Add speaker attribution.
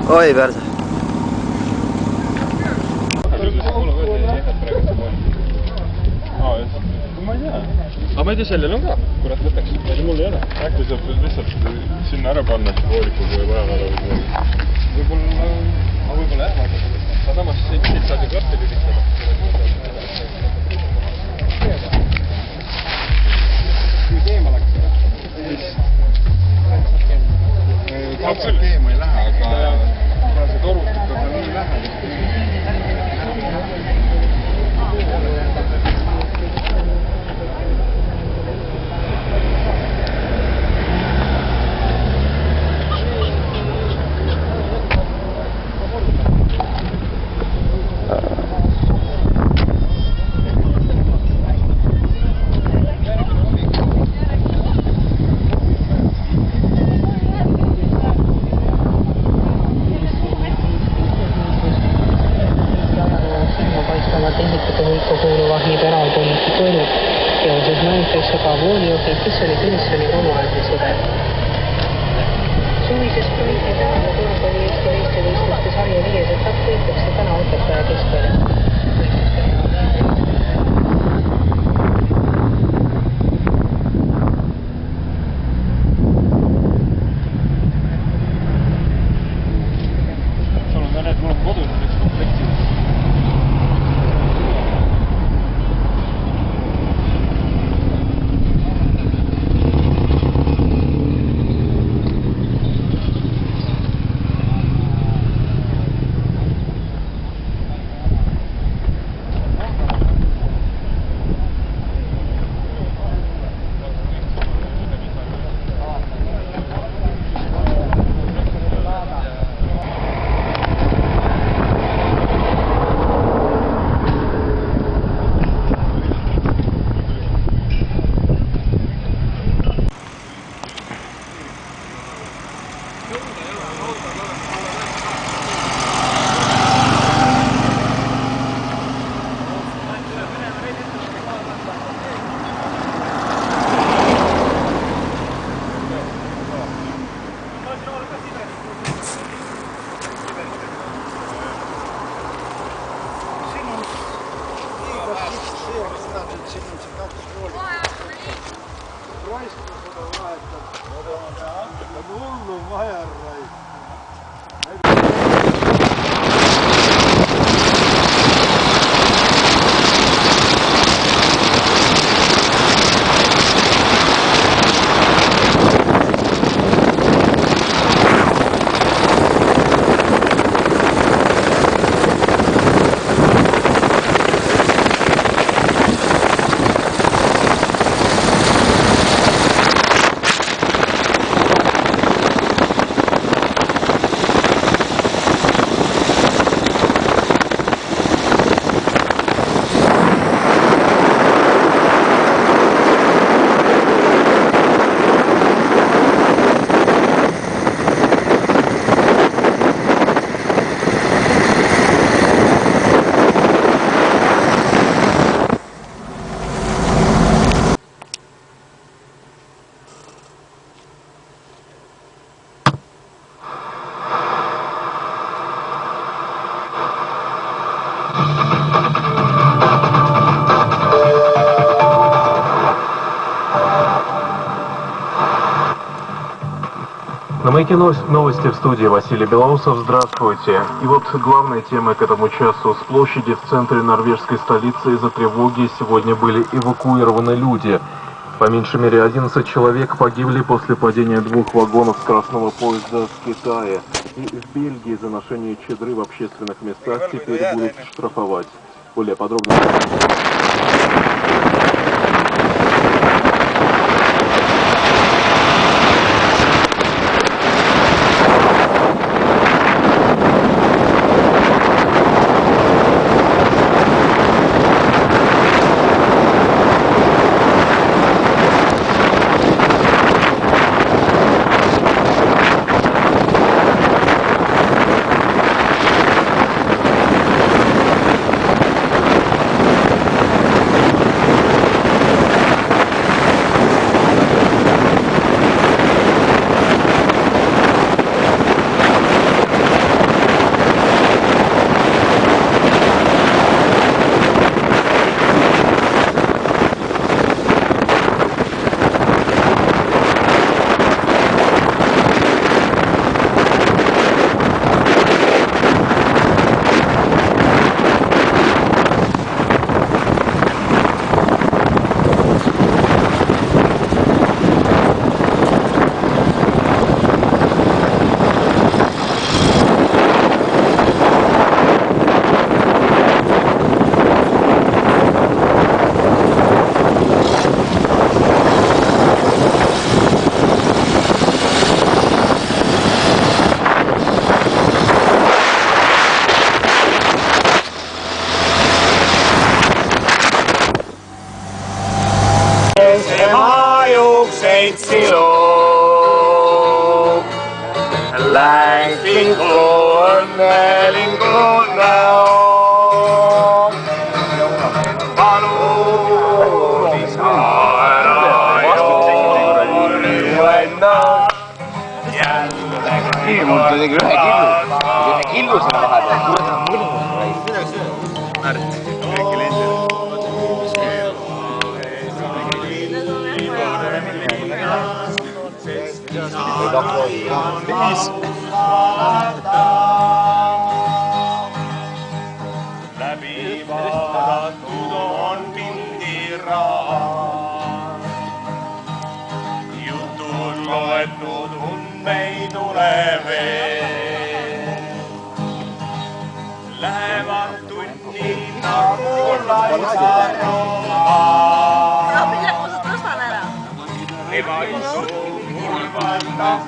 Speaker 1: Oi perse.
Speaker 2: Ma ei tea. Aga ma ei tea, sellel on ka. Kurat võtaks. Mul ei ole. Äkki saab lihtsalt sinna ära panna vooliku või vaja. Võib-olla jah. Aga samas siit saad ju klappi lülitada. Kui keema läks? Kapsel keema ei lähe, aga see torutud on nii lähedal.
Speaker 3: kes oli Tõnissoni omaaegne sõber. Suvises projekti tänava korvpalli Eesti meistrivõistluste sarja 5. etapp võitakse täna Otepää keskväljal.
Speaker 4: На маяке новости в студии Василий Белоусов. Здравствуйте. И вот главная тема к этому часу. С площади в центре норвежской столицы из-за тревоги сегодня были эвакуированы люди. По меньшей мере 11 человек погибли после падения 2 вагонов красного поезда в Китае. И в Бельгии за ношение чадры в общественных местах теперь будут штрафовать. Более подробно...
Speaker 1: seltsiloom. Läklingu õnnelingu näo. Palun isa ära juhenna. Jälle mul tuli ühe killu sinna vahepeal. Läbi vaadatud on pildiraam. Jutud loetud, und ei tule veel. Lähevad tunnid nagu laisaroma. Eba isu mul valdab